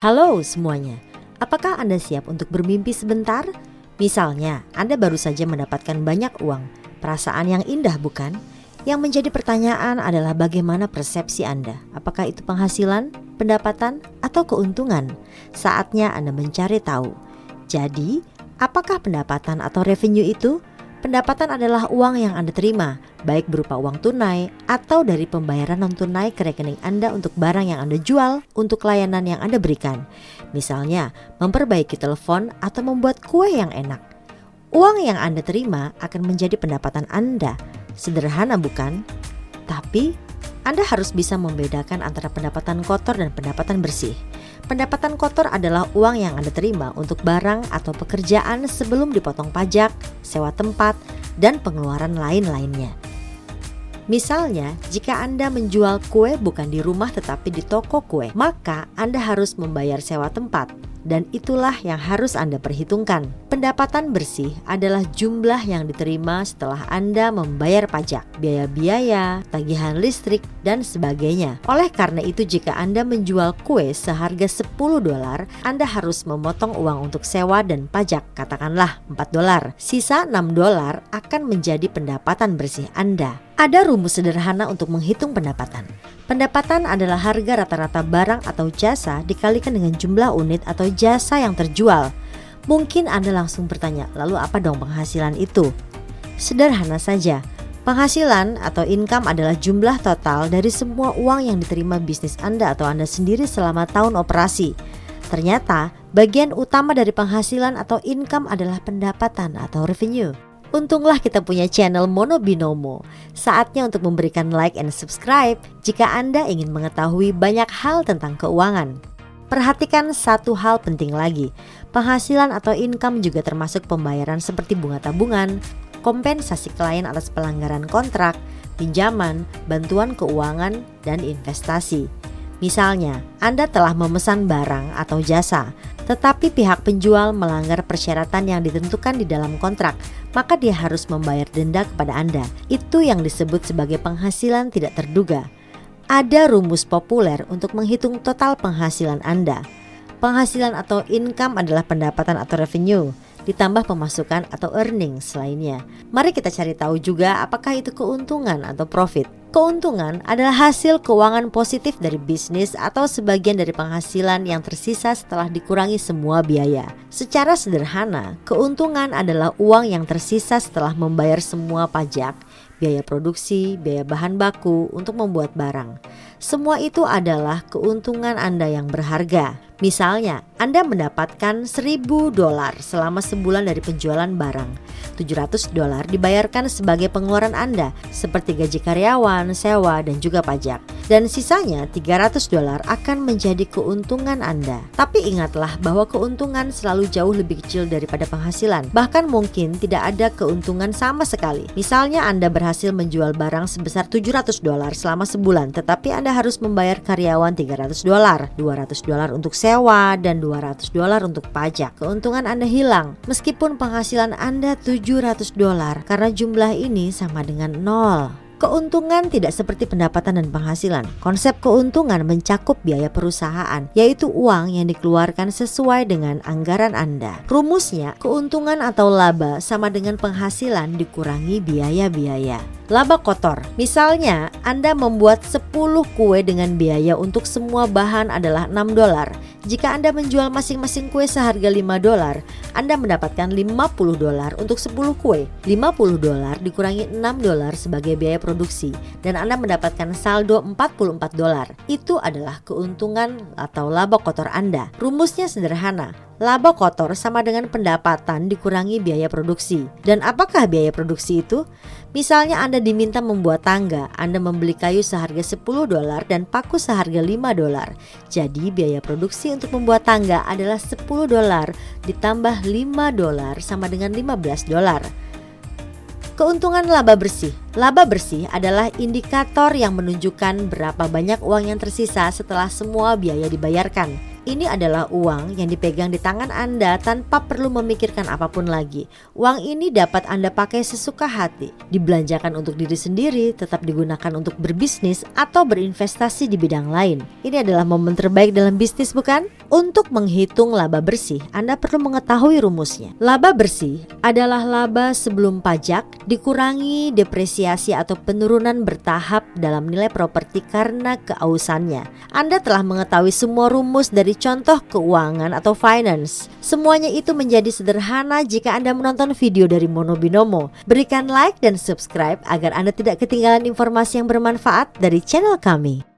Halo semuanya, apakah Anda siap untuk bermimpi sebentar? Misalnya, Anda baru saja mendapatkan banyak uang, perasaan yang indah bukan? Yang menjadi pertanyaan adalah bagaimana persepsi Anda, apakah itu penghasilan, pendapatan, atau keuntungan? Saatnya Anda mencari tahu. Jadi, apakah pendapatan atau revenue itu? Pendapatan adalah uang yang Anda terima, baik berupa uang tunai atau dari pembayaran non-tunai ke rekening Anda untuk barang yang Anda jual untuk layanan yang Anda berikan. Misalnya, memperbaiki telepon atau membuat kue yang enak. Uang yang Anda terima akan menjadi pendapatan Anda. Sederhana bukan? Tapi, Anda harus bisa membedakan antara pendapatan kotor dan pendapatan bersih. Pendapatan kotor adalah uang yang Anda terima untuk barang atau pekerjaan sebelum dipotong pajak, sewa tempat, dan pengeluaran lain-lainnya. Misalnya, jika Anda menjual kue bukan di rumah tetapi di toko kue, maka Anda harus membayar sewa tempat. Dan itulah yang harus Anda perhitungkan. Pendapatan bersih adalah jumlah yang diterima setelah Anda membayar pajak, biaya-biaya, tagihan listrik, dan sebagainya. Oleh karena itu, jika Anda menjual kue seharga $10, Anda harus memotong uang untuk sewa dan pajak, katakanlah $4. Sisa $6 akan menjadi pendapatan bersih Anda. Ada rumus sederhana untuk menghitung pendapatan. Pendapatan adalah harga rata-rata barang atau jasa dikalikan dengan jumlah unit atau jasa yang terjual. Mungkin Anda langsung bertanya, lalu apa dong penghasilan itu? Sederhana saja, penghasilan atau income adalah jumlah total dari semua uang yang diterima bisnis Anda atau Anda sendiri selama tahun operasi. Ternyata, bagian utama dari penghasilan atau income adalah pendapatan atau revenue. Untunglah kita punya channel Mono Binomo. Saatnya untuk memberikan like and subscribe jika Anda ingin mengetahui banyak hal tentang keuangan. Perhatikan satu hal penting lagi. Penghasilan atau income juga termasuk pembayaran seperti bunga tabungan, kompensasi klien atas pelanggaran kontrak, pinjaman, bantuan keuangan, dan investasi. Misalnya, Anda telah memesan barang atau jasa, tetapi pihak penjual melanggar persyaratan yang ditentukan di dalam kontrak, maka dia harus membayar denda kepada Anda. Itu yang disebut sebagai penghasilan tidak terduga. Ada rumus populer untuk menghitung total penghasilan Anda. Penghasilan atau income adalah pendapatan atau revenue, ditambah pemasukan atau earnings lainnya. Mari kita cari tahu juga apakah itu keuntungan atau profit. Keuntungan adalah hasil keuangan positif dari bisnis atau sebagian dari penghasilan yang tersisa setelah dikurangi semua biaya. Secara sederhana, keuntungan adalah uang yang tersisa setelah membayar semua pajak, biaya produksi, biaya bahan baku untuk membuat barang. Semua itu adalah keuntungan Anda yang berharga. Misalnya, Anda mendapatkan $1.000 selama sebulan dari penjualan barang. $700 dibayarkan sebagai pengeluaran Anda, seperti gaji karyawan, sewa, dan juga pajak. Dan sisanya $300 akan menjadi keuntungan Anda. Tapi ingatlah bahwa keuntungan selalu jauh lebih kecil daripada penghasilan. Bahkan mungkin tidak ada keuntungan sama sekali. Misalnya Anda berhasil menjual barang sebesar $700 selama sebulan, tetapi Anda harus membayar karyawan $300, $200 untuk sewa, dan $200 untuk pajak. Keuntungan Anda hilang, meskipun penghasilan Anda $700, karena jumlah ini sama dengan 0. Keuntungan tidak seperti pendapatan dan penghasilan. Konsep keuntungan mencakup biaya perusahaan, yaitu uang yang dikeluarkan sesuai dengan anggaran Anda. Rumusnya, keuntungan atau laba sama dengan penghasilan dikurangi biaya-biaya. Laba kotor. Misalnya, Anda membuat 10 kue dengan biaya untuk semua bahan adalah $6. Jika Anda menjual masing-masing kue seharga $5, Anda mendapatkan $50 untuk 10 kue. $50 dikurangi $6 sebagai biaya produksi, dan Anda mendapatkan saldo $44. Itu adalah keuntungan atau laba kotor Anda. Rumusnya sederhana. Laba kotor sama dengan pendapatan dikurangi biaya produksi. Dan apakah biaya produksi itu? Misalnya Anda diminta membuat tangga, Anda membeli kayu seharga $10 dan paku seharga $5. Jadi biaya produksi untuk membuat tangga adalah $10 ditambah $5 sama dengan $15. Keuntungan laba bersih. Laba bersih adalah indikator yang menunjukkan berapa banyak uang yang tersisa setelah semua biaya dibayarkan. Ini adalah uang yang dipegang di tangan Anda tanpa perlu memikirkan apapun lagi. Uang ini dapat Anda pakai sesuka hati, dibelanjakan untuk diri sendiri, tetap digunakan untuk berbisnis atau berinvestasi di bidang lain. Ini adalah momen terbaik dalam bisnis, bukan? Untuk menghitung laba bersih, Anda perlu mengetahui rumusnya. Laba bersih adalah laba sebelum pajak dikurangi depresiasi atau penurunan bertahap dalam nilai properti karena keausannya. Anda telah mengetahui semua rumus dari contoh keuangan atau finance. Semuanya itu menjadi sederhana jika Anda menonton video dari Mono Binomo. Berikan like dan subscribe agar Anda tidak ketinggalan informasi yang bermanfaat dari channel kami.